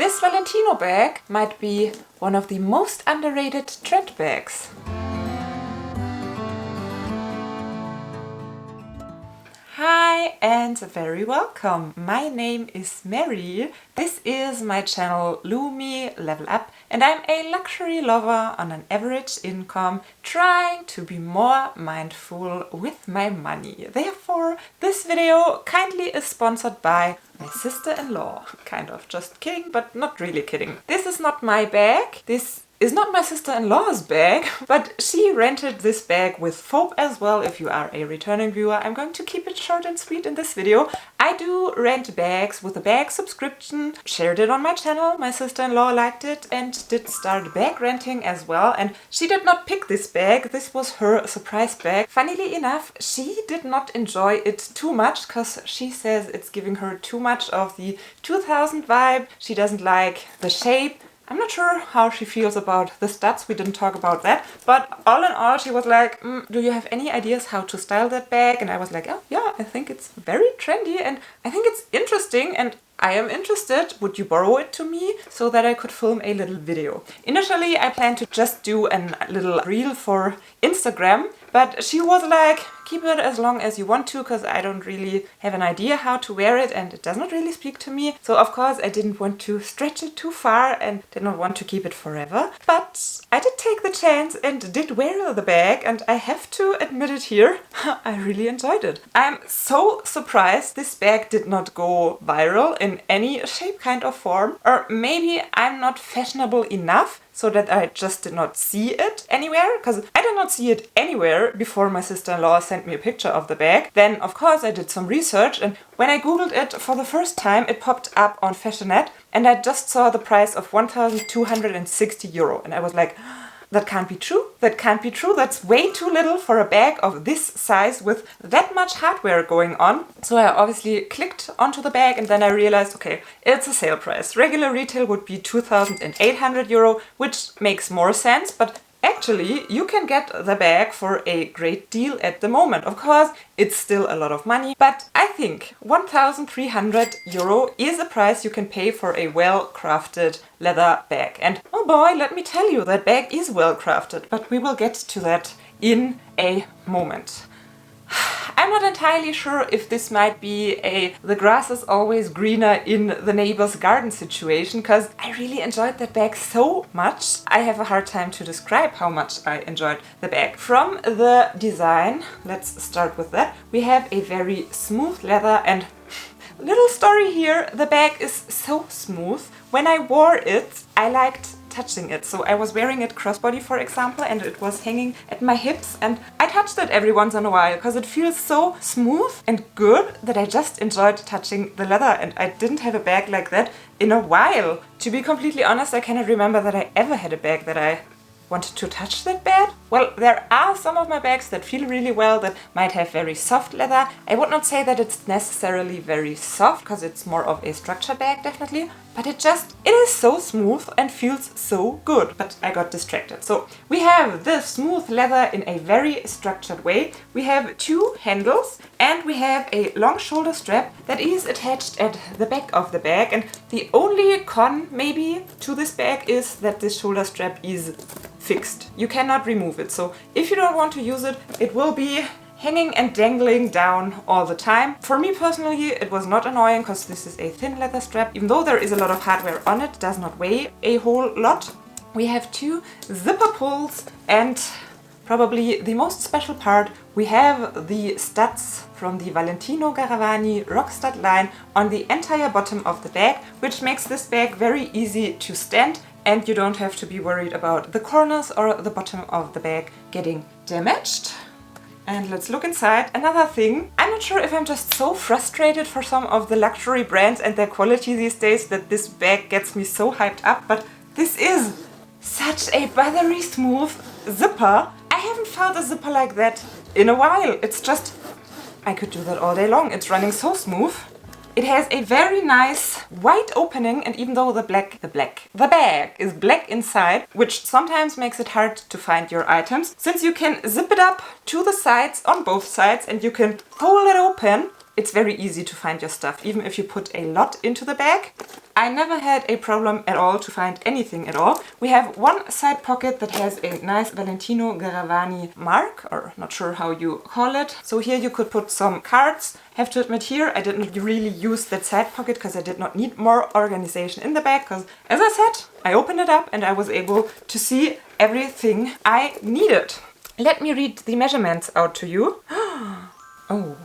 This Valentino bag might be one of the most underrated trend bags. Hi and very welcome! My name is Mary. This is my channel LuMi Level Up and I'm a luxury lover on an average income trying to be more mindful with my money. Therefore, this video kindly is sponsored by my sister-in-law. Kind of, just kidding, but not really kidding. This is not my bag. This is not my sister-in-law's bag, but she rented this bag with Fobe as well. If you are a returning viewer, I'm going to keep it short and sweet in this video. I do rent bags with a bag subscription, shared it on my channel, my sister-in-law liked it and did start bag renting as well. And she did not pick this bag, this was her surprise bag. Funnily enough, she did not enjoy it too much because she says it's giving her too much of the 2000 vibe. She doesn't like the shape. I'm not sure how she feels about the studs, we didn't talk about that, but all in all she was like, do you have any ideas how to style that bag? And I was like, oh yeah, I think it's very trendy and I think it's interesting and I am interested. Would you borrow it to me so that I could film a little video? Initially I planned to just do a little reel for Instagram, but she was like, keep it as long as you want to because I don't really have an idea how to wear it and it does not really speak to me. So of course I didn't want to stretch it too far and did not want to keep it forever. But I did take the chance and did wear the bag and I have to admit it here, I really enjoyed it. I'm so surprised this bag did not go viral in any shape, kind of form. Or maybe I'm not fashionable enough so that I just did not see it anywhere, because I did not see it anywhere before my sister-in-law sent me a picture of the bag. Then of course I did some research and when I googled it for the first time it popped up on Fashionet and I just saw the price of 1,260 euro and I was like, that can't be true. That can't be true. That's way too little for a bag of this size with that much hardware going on. So I obviously clicked onto the bag and then I realized, okay, it's a sale price. Regular retail would be 2,800 euro, which makes more sense, but actually, you can get the bag for a great deal at the moment. Of course, it's still a lot of money, but I think 1,300 euro is a price you can pay for a well-crafted leather bag. And oh boy, let me tell you, that bag is well-crafted, but we will get to that in a moment. I'm not entirely sure if this might be a the grass is always greener in the neighbor's garden situation, because I really enjoyed that bag so much. I have a hard time to describe how much I enjoyed the bag. From the design, let's start with that. We have a very smooth leather and little story here, the bag is so smooth. When I wore it, I liked touching it. So I was wearing it crossbody, for example, and it was hanging at my hips and I touched it every once in a while because it feels so smooth and good that I just enjoyed touching the leather, and I didn't have a bag like that in a while. To be completely honest, I cannot remember that I ever had a bag that I wanted to touch that bad. Well, there are some of my bags that feel really well that might have very soft leather. I would not say that it's necessarily very soft because it's more of a structured bag definitely, but it is so smooth and feels so good. But I got distracted. So we have the smooth leather in a very structured way. We have two handles and we have a long shoulder strap that is attached at the back of the bag, and the only con maybe to this bag is that this shoulder strap is fixed. You cannot remove it. So if you don't want to use it, it will be hanging and dangling down all the time. For me personally, it was not annoying because this is a thin leather strap. Even though there is a lot of hardware on it, does not weigh a whole lot. We have two zipper pulls and probably the most special part, we have the studs from the Valentino Garavani Rockstud line on the entire bottom of the bag, which makes this bag very easy to stand and you don't have to be worried about the corners or the bottom of the bag getting damaged. And let's look inside. Another thing, I'm not sure if I'm just so frustrated for some of the luxury brands and their quality these days that this bag gets me so hyped up, but this is such a buttery smooth zipper. I haven't felt a zipper like that in a while. It's just, I could do that all day long. It's running so smooth. It has a very nice white opening, and even though the bag is black inside, which sometimes makes it hard to find your items, since you can zip it up to the sides on both sides and you can fold it open, it's very easy to find your stuff, even if you put a lot into the bag. I never had a problem at all to find anything at all. We have one side pocket that has a nice Valentino Garavani mark, or not sure how you call it. So here you could put some cards. Have to admit here, I didn't really use that side pocket because I did not need more organization in the bag, because as I said, I opened it up and I was able to see everything I needed. Let me read the measurements out to you. Oh.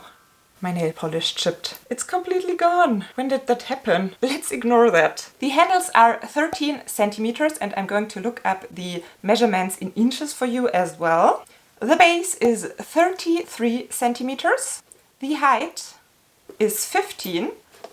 My nail polish chipped. It's completely gone. When did that happen? Let's ignore that. The handles are 13 centimeters and I'm going to look up the measurements in inches for you as well. The base is 33 centimeters. The height is 15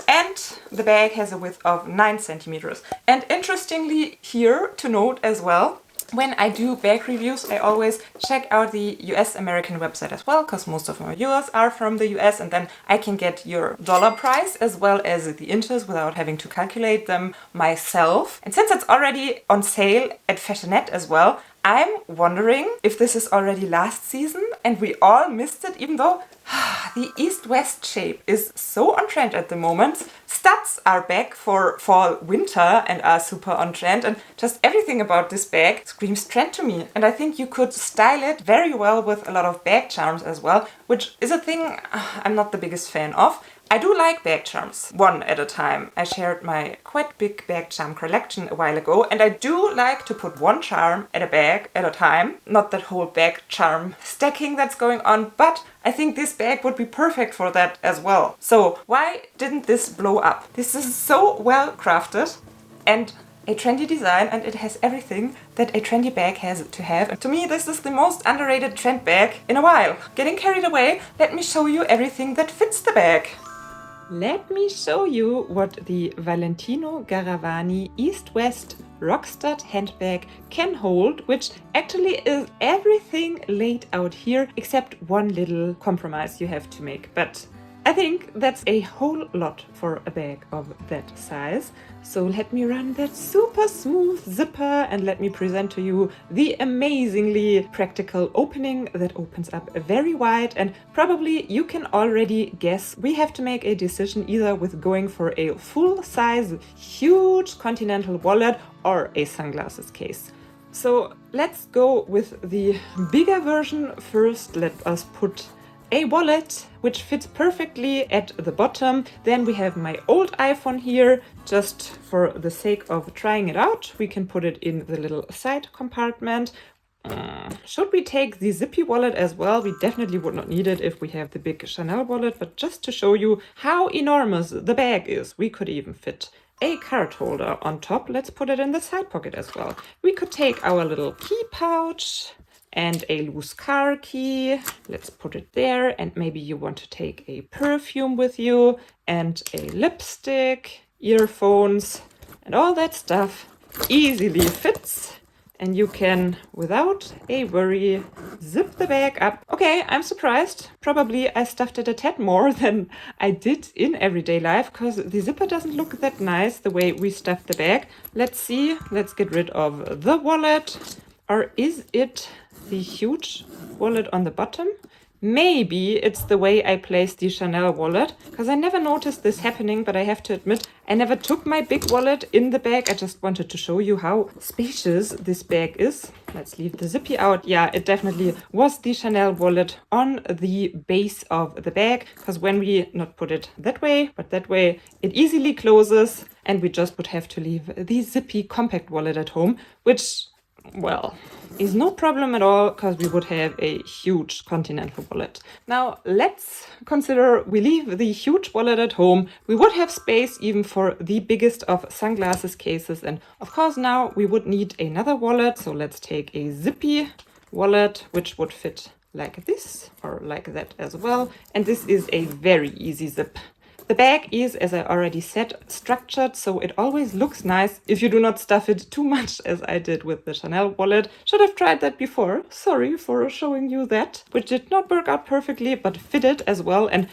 and the bag has a width of 9 centimeters. And interestingly here to note as well, when I do bag reviews, I always check out the US-American website as well, because most of my viewers are from the US, and then I can get your dollar price as well as the inches without having to calculate them myself. And since it's already on sale at Fashionette as well, I'm wondering if this is already last season and we all missed it, even though the east-west shape is so on trend at the moment. Studs are back for fall-winter and are super on trend, and just everything about this bag screams trend to me. And I think you could style it very well with a lot of bag charms as well, which is a thing I'm not the biggest fan of. I do like bag charms, one at a time. I shared my quite big bag charm collection a while ago, and I do like to put one charm at a bag at a time. Not that whole bag charm stacking that's going on, but I think this bag would be perfect for that as well. So why didn't this blow up? This is so well crafted and a trendy design, and it has everything that a trendy bag has to have. And to me, this is the most underrated trend bag in a while. Getting carried away, let me show you everything that fits the bag. Let me show you what the Valentino Garavani East-West Rockstud handbag can hold, which actually is everything laid out here except one little compromise you have to make. But I think that's a whole lot for a bag of that size. So let me run that super smooth zipper and let me present to you the amazingly practical opening that opens up very wide. And probably you can already guess we have to make a decision either with going for a full-size huge continental wallet or a sunglasses case. So let's go with the bigger version first. Let us put a wallet which fits perfectly at the bottom. Then we have my old iPhone here. Just for the sake of trying it out, we can put it in the little side compartment. Should we take the zippy wallet as well? We definitely would not need it if we have the big Chanel wallet, but just to show you how enormous the bag is, we could even fit a card holder on top. Let's put it in the side pocket as well. We could take our little key pouch and a loose car key. Let's put it there. And maybe you want to take a perfume with you and a lipstick, earphones, and all that stuff easily fits. And you can, without a worry, zip the bag up. Okay, I'm surprised. Probably I stuffed it a tad more than I did in everyday life, because the zipper doesn't look that nice the way we stuffed the bag. Let's see. Let's get rid of the wallet. Or is it the huge wallet on the bottom? Maybe it's the way I placed the Chanel wallet, because I never noticed this happening, but I have to admit, I never took my big wallet in the bag. I just wanted to show you how spacious this bag is. Let's leave the zippy out. Yeah, it definitely was the Chanel wallet on the base of the bag, because when we not put it that way, but that way, it easily closes, and we just would have to leave the zippy compact wallet at home, which, well, is no problem at all, because we would have a huge continental wallet. Now let's consider we leave the huge wallet at home. We would have space even for the biggest of sunglasses cases, and of course now we would need another wallet. So let's take a zippy wallet which would fit like this or like that as well, and this is a very easy zip. The bag is, as I already said, structured, so it always looks nice if you do not stuff it too much, as I did with the Chanel wallet. Should have tried that before. Sorry for showing you that, which did not work out perfectly, but fitted as well. And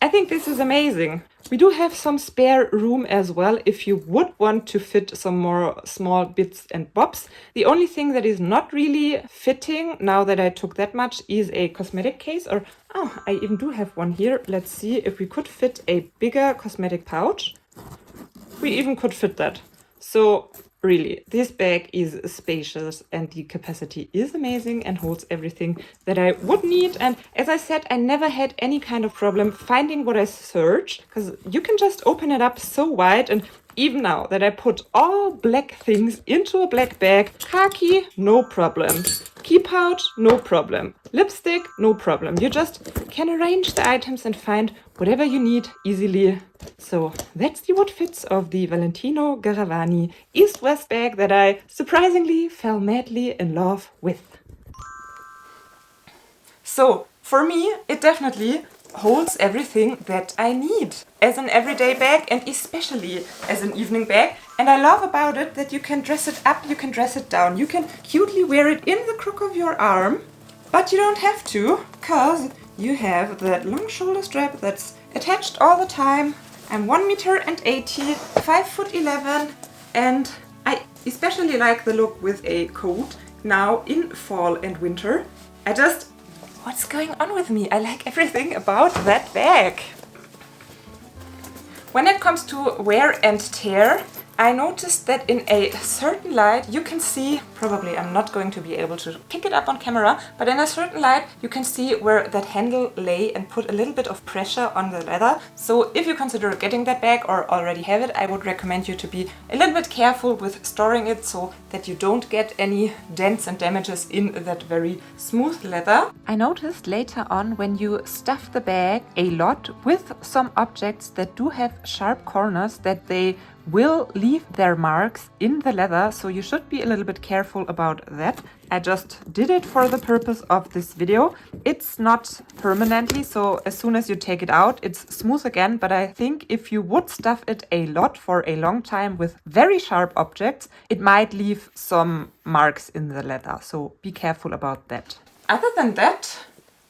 I think this is amazing. We do have some spare room as well if you would want to fit some more small bits and bobs. The only thing that is not really fitting now that I took that much is a cosmetic case, or oh, I even do have one here. Let's see if we could fit a bigger cosmetic pouch. We even could fit that. So really, this bag is spacious and the capacity is amazing and holds everything that I would need. And as I said, I never had any kind of problem finding what I search, because you can just open it up so wide. And even now that I put all black things into a black bag, khaki, no problem. Key pouch, no problem. Lipstick, no problem. You just can arrange the items and find whatever you need easily. So that's the what fits of the Valentino Garavani East-West bag that I surprisingly fell madly in love with. So for me, it definitely holds everything that I need as an everyday bag and especially as an evening bag. And I love about it that you can dress it up, you can dress it down, you can cutely wear it in the crook of your arm, but you don't have to, because you have that long shoulder strap that's attached all the time. I'm 1m80 m, 5'11", and I especially like the look with a coat now in fall and winter. What's going on with me? I like everything about that bag. When it comes to wear and tear, I noticed that in a certain light you can see, probably I'm not going to be able to pick it up on camera, but in a certain light you can see where that handle lay and put a little bit of pressure on the leather. So if you consider getting that bag or already have it, I would recommend you to be a little bit careful with storing it so that you don't get any dents and damages in that very smooth leather. I noticed later on when you stuff the bag a lot with some objects that do have sharp corners that they will leave their marks in the leather, so you should be a little bit careful about that. I just did it for the purpose of this video. It's not permanently, so as soon as you take it out, it's smooth again, but I think if you would stuff it a lot for a long time with very sharp objects, it might leave some marks in the leather, so be careful about that. Other than that,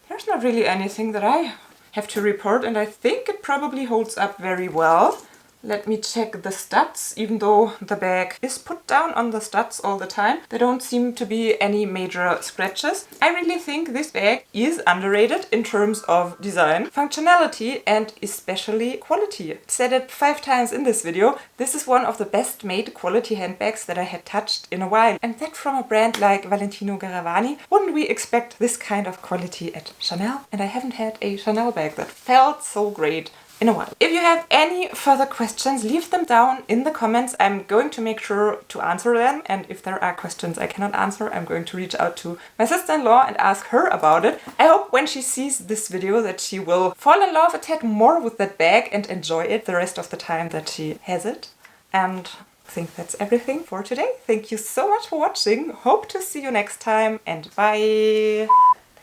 there's not really anything that I have to report, and I think it probably holds up very well. Let me check the studs. Even though the bag is put down on the studs all the time, there don't seem to be any major scratches. I really think this bag is underrated in terms of design, functionality, and especially quality. Said it 5 times in this video. This is one of the best made quality handbags that I had touched in a while. And that from a brand like Valentino Garavani. Wouldn't we expect this kind of quality at Chanel? And I haven't had a Chanel bag that felt so great in a while. If you have any further questions, leave them down in the comments. I'm going to make sure to answer them, and if there are questions I cannot answer, I'm going to reach out to my sister-in-law and ask her about it. I hope when she sees this video that she will fall in love a tad more with that bag and enjoy it the rest of the time that she has it. And I think that's everything for today. Thank you so much for watching. Hope to see you next time, and bye!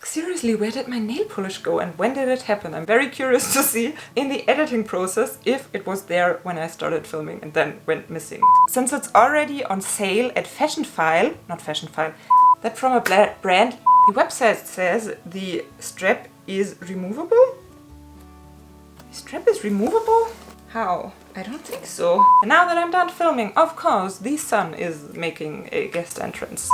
Seriously, where did my nail polish go and when did it happen? I'm very curious to see in the editing process if it was there when I started filming and then went missing. Since it's already on sale at not Fashion File, that from a brand, the website says the strap is removable? The strap is removable? How? I don't think so. And now that I'm done filming, of course, the sun is making a guest entrance.